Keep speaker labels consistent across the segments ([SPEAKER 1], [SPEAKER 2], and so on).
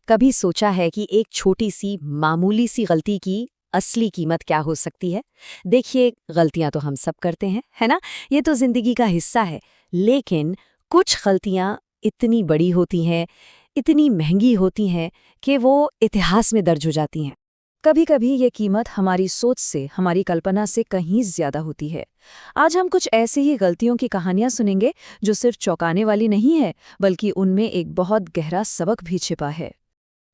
[SPEAKER 1] कभी सोचा है कि एक छोटी सी मामूली सी गलती की असली कीमत क्या हो सकती है? देखिए, गलतियां तो हम सब करते हैं, है ना? ये तो जिंदगी का हिस्सा है। लेकिन कुछ गलतियां इतनी बड़ी होती हैं, इतनी महंगी होती हैं कि वो इतिहास में दर्ज हो जाती हैं। कभी-कभी ये कीमत हमारी सोच से, हमारी कल्पना से कहीं ज्यादा होती है। आज हम कुछ ऐसी ही गलतियों की कहानियां सुनेंगे जो सिर्फ चौंकाने वाली नहीं है, बल्कि उनमें एक बहुत गहरा सबक भी छिपा है।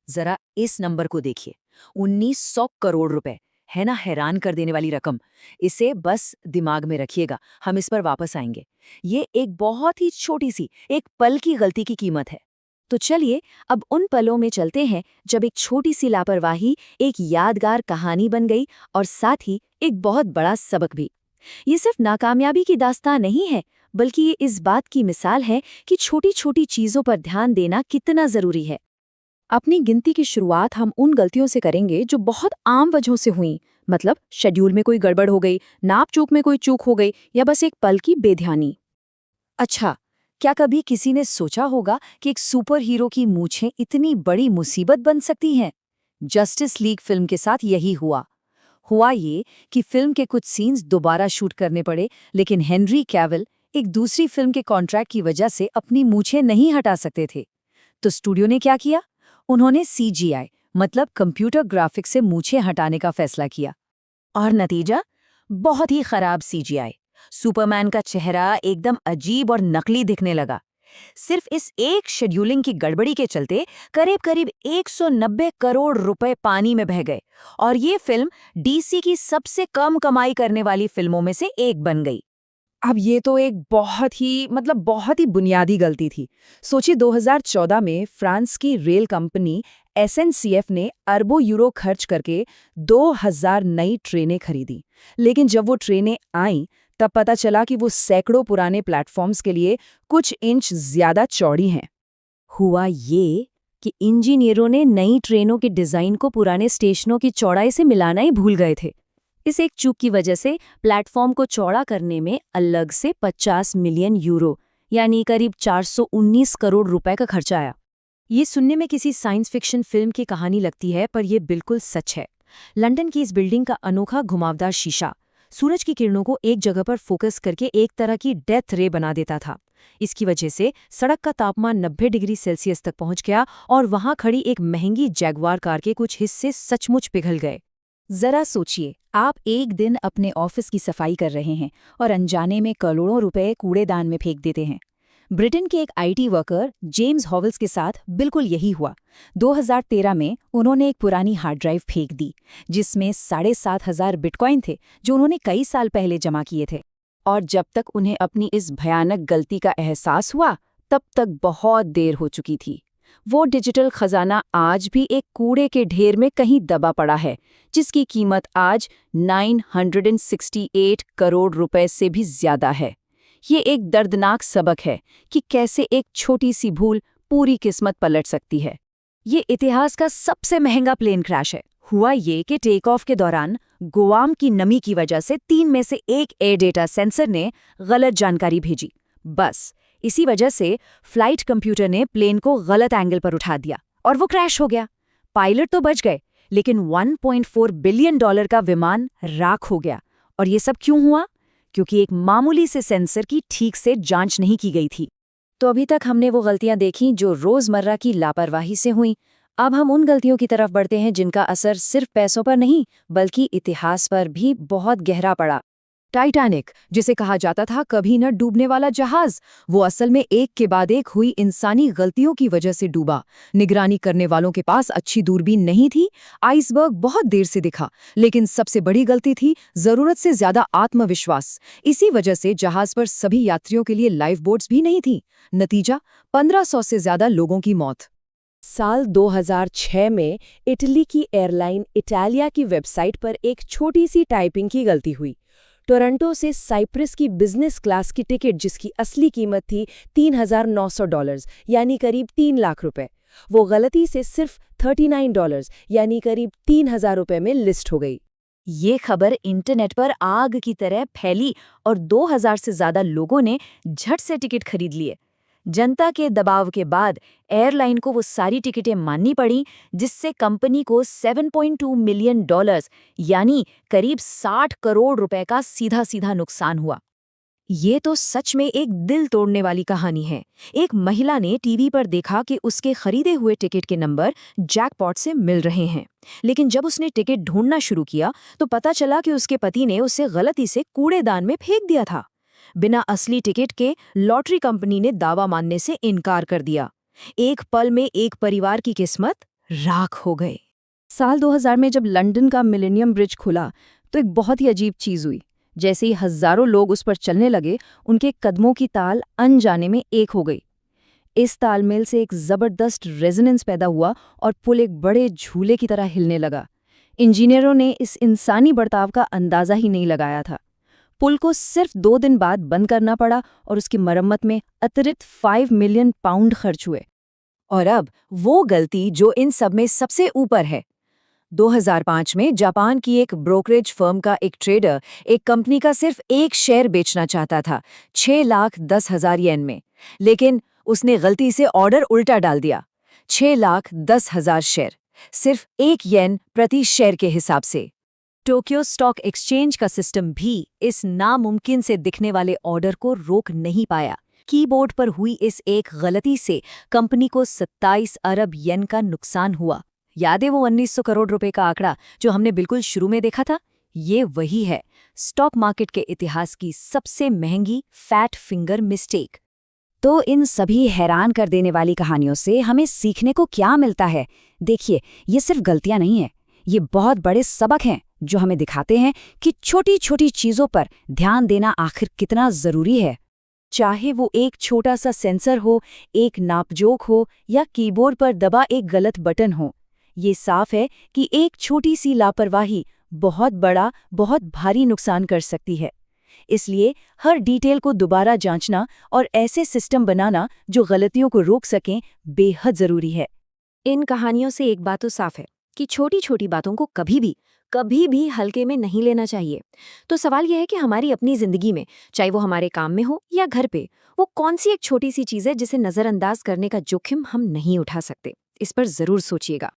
[SPEAKER 2] जरा इस नंबर को देखिए। 1900 करोड़ रुपए, है ना? हैरान कर देने वाली रकम। इसे बस दिमाग में रखिएगा, हम इस पर वापस आएंगे। ये एक बहुत ही छोटी सी एक पल की गलती की कीमत है।
[SPEAKER 1] तो चलिए अब उन पलों में चलते हैं जब एक छोटी सी लापरवाही एक यादगार कहानी बन गई और साथ ही एक बहुत बड़ा सबक भी। ये सिर्फ नाकामयाबी की दास्तान नहीं है, बल्कि ये इस बात की मिसाल है कि छोटी छोटी चीजों पर ध्यान देना कितना जरूरी है। अपनी गिनती की शुरुआत हम उन गलतियों से करेंगे जो बहुत आम वजहों से हुई, मतलब शेड्यूल में कोई गड़बड़ हो गई, नाप चूक में कोई चूक हो गई या बस एक पल की बेध्यानी।
[SPEAKER 2] अच्छा, क्या कभी किसी ने सोचा होगा कि एक सुपर हीरो की मूंछें इतनी बड़ी मुसीबत बन सकती हैं? जस्टिस लीग फिल्म के साथ यही हुआ ये कि फिल्म के कुछ सीन्स दोबारा शूट करने पड़े, लेकिन हेनरी कैविल एक दूसरी फिल्म के कॉन्ट्रैक्ट की वजह से अपनी मूंछें नहीं हटा सकते थे। तो स्टूडियो ने क्या किया? उन्होंने सीजीआई, मतलब कंप्यूटर ग्राफिक्स से मूंछें हटाने का फैसला किया।
[SPEAKER 1] और नतीजा? बहुत ही खराब सीजीआई। सुपरमैन का चेहरा एकदम अजीब और नकली दिखने लगा। सिर्फ इस एक शेड्यूलिंग की गड़बड़ी के चलते करीब करीब 190 करोड़ रुपए पानी में बह गए और ये फिल्म डीसी की सबसे कम कमाई करने वाली फिल्मों में से एक बन गई। अब ये तो एक बहुत ही बुनियादी गलती थी। सोचिए 2014 में फ्रांस की रेल कंपनी एसएनसीएफ ने अरबों यूरो खर्च करके 2000 नई ट्रेनें खरीदी। लेकिन जब वो ट्रेनें आईं, तब पता चला कि वो सैकड़ों पुराने प्लेटफॉर्म्स के लिए कुछ इंच ज्यादा चौड़ी हैं।
[SPEAKER 2] हुआ ये कि इंजीनियरों ने नई ट्रेनों के डिजाइन को पुराने स्टेशनों की चौड़ाई से मिलाना ही भूल गए थे। इस एक चूक की वजह से प्लेटफॉर्म को चौड़ा करने में अलग से 50 मिलियन यूरो, यानी करीब 419 करोड़ रुपए का खर्चा आया। ये सुनने में किसी साइंस फिक्शन फिल्म की कहानी लगती है, पर यह बिल्कुल सच है। लंदन की इस बिल्डिंग का अनोखा घुमावदार शीशा सूरज की किरणों को एक जगह पर फोकस करके एक तरह की डेथ रे बना देता था। इसकी वजह से सड़क का तापमान 90 डिग्री सेल्सियस तक पहुंच गया और वहां खड़ी एक महंगी जैगवार कार के कुछ हिस्से सचमुच पिघल गए। जरा सोचिए, आप एक दिन अपने ऑफिस की सफाई कर रहे हैं और अनजाने में करोड़ों रुपए कूड़ेदान में फेंक देते हैं। ब्रिटेन के एक आईटी वर्कर जेम्स हॉवेल्स के साथ बिल्कुल यही हुआ। 2013 में उन्होंने एक पुरानी हार्ड ड्राइव फेंक दी, जिसमें 7,500 बिटकॉइन थे जो उन्होंने कई साल पहले जमा किए थे। और जब तक उन्हें अपनी इस भयानक गलती का एहसास हुआ, तब तक बहुत देर हो चुकी थी। वो डिजिटल खजाना आज भी एक कूड़े के ढेर में कहीं दबा पड़ा है, जिसकी कीमत आज 968 करोड़ रुपए से भी ज्यादा है। ये एक दर्दनाक सबक है कि कैसे एक छोटी सी भूल पूरी किस्मत पलट सकती है। ये इतिहास का सबसे महंगा प्लेन क्रैश है। हुआ ये कि टेक ऑफ के दौरान गुआम की नमी की वजह से 3 में से एक एयर डेटा सेंसर ने गलत जानकारी भेजी। बस इसी वजह से फ्लाइट कंप्यूटर ने प्लेन को गलत एंगल पर उठा दिया और वो क्रैश हो गया। पायलट तो बच गए, लेकिन $1.4 बिलियन का विमान राख हो गया। और ये सब क्यों हुआ? क्योंकि एक मामूली से सेंसर की ठीक से जांच नहीं की गई थी। तो अभी तक हमने वो गलतियां देखीं जो रोजमर्रा की लापरवाही से हुई। अब हम उन गलतियों की तरफ बढ़ते हैं जिनका असर सिर्फ पैसों पर नहीं, बल्कि इतिहास पर भी बहुत गहरा पड़ा। टाइटैनिक, जिसे कहा जाता था कभी न डूबने वाला जहाज, वो असल में एक के बाद एक हुई इंसानी गलतियों की वजह से डूबा। निगरानी करने वालों के पास अच्छी दूरबीन नहीं थी, आइसबर्ग बहुत देर से दिखा, लेकिन सबसे बड़ी गलती थी जरूरत से ज्यादा आत्मविश्वास। इसी वजह से जहाज पर सभी यात्रियों के लिए लाइफ बोट्स भी नहीं थी। नतीजा, 1500 से ज्यादा लोगों की मौत। साल 2006 में इटली की एयरलाइन इटालिया की वेबसाइट पर एक छोटी सी टाइपिंग की गलती हुई। टोरंटो से साइप्रस की बिजनेस क्लास की टिकट, जिसकी असली कीमत थी $3,900, यानी करीब 3 लाख रुपए, वो गलती से सिर्फ $39, यानी करीब 3,000 रुपए में लिस्ट हो गई। ये खबर इंटरनेट पर आग की तरह फैली और 2,000 से ज्यादा लोगों ने झट से टिकट खरीद लिए।
[SPEAKER 1] जनता के दबाव के बाद एयरलाइन को वो सारी टिकटें माननी पड़ी, जिससे कंपनी को $7.2 मिलियन यानी करीब 60 करोड़ रुपए का सीधा सीधा नुकसान हुआ। ये तो सच में एक दिल तोड़ने वाली कहानी है। एक महिला ने टीवी पर देखा कि उसके खरीदे हुए टिकट के नंबर जैकपॉट से मिल रहे हैं, लेकिन जब उसने टिकट ढूंढना शुरू किया तो पता चला कि उसके पति ने उसे गलती से कूड़ेदान में फेंक दिया था। बिना असली टिकट के लॉटरी कंपनी ने दावा मानने से इनकार कर दिया। एक पल में एक परिवार की किस्मत राख हो गई।
[SPEAKER 2] साल 2000 में जब लंदन का मिलेनियम ब्रिज खुला तो एक बहुत ही अजीब चीज हुई। जैसे ही हजारों लोग उस पर चलने लगे, उनके कदमों की ताल अनजाने में एक हो गई। इस तालमेल से एक जबरदस्त रेजोनेंस पैदा हुआ और पुल एक बड़े झूले की तरह हिलने लगा। इंजीनियरों ने इस इंसानी बर्ताव का अंदाजा ही नहीं लगाया था। पुल को सिर्फ 2 दिन बाद बंद करना पड़ा और उसकी मरम्मत में अतिरिक्त 5 मिलियन पाउंड खर्च हुए।
[SPEAKER 1] और अब वो गलती जो इन सब में सबसे ऊपर है। 2005 में जापान की एक ब्रोकरेज फर्म का एक ट्रेडर एक कंपनी का सिर्फ एक शेयर बेचना चाहता था 6,10,000 येन में, लेकिन उसने गलती से ऑर्डर उल्टा डाल दिया। 6,10,000 शेयर, सिर्फ 1 येन प्रति शेयर के हिसाब से। टोक्यो स्टॉक एक्सचेंज का सिस्टम भी इस नामुमकिन से दिखने वाले ऑर्डर को रोक नहीं पाया। कीबोर्ड पर हुई इस एक गलती से कंपनी को 27 अरब येन का नुकसान हुआ। याद है वो 1900 करोड़ रुपए का आंकड़ा जो हमने बिल्कुल शुरू में देखा था? ये वही है स्टॉक मार्केट के इतिहास की सबसे महंगी फैट फिंगर मिस्टेक।
[SPEAKER 2] तो इन सभी हैरान कर देने वाली कहानियों से हमें सीखने को क्या मिलता है? देखिए, ये सिर्फ गलतियां नहीं हैं, ये बहुत बड़े सबक हैं जो हमें दिखाते हैं कि छोटी छोटी चीजों पर ध्यान देना आखिर कितना जरूरी है। चाहे वो एक छोटा सा सेंसर हो, एक नापजोक हो या कीबोर्ड पर दबा एक गलत बटन हो, ये साफ है कि एक छोटी सी लापरवाही बहुत बड़ा, बहुत भारी नुकसान कर सकती है। इसलिए हर डिटेल को दोबारा जांचना और ऐसे सिस्टम बनाना जो गलतियों को रोक सकें, बेहद जरूरी है।
[SPEAKER 1] इन कहानियों से एक बात तो साफ है कि छोटी छोटी बातों को कभी भी हल्के में नहीं लेना चाहिए। तो सवाल यह है कि हमारी अपनी जिंदगी में, चाहे वो हमारे काम में हो या घर पे, वो कौन सी एक छोटी सी चीज़ है जिसे नज़रअंदाज करने का जोखिम हम नहीं उठा सकते? इस पर ज़रूर सोचिएगा।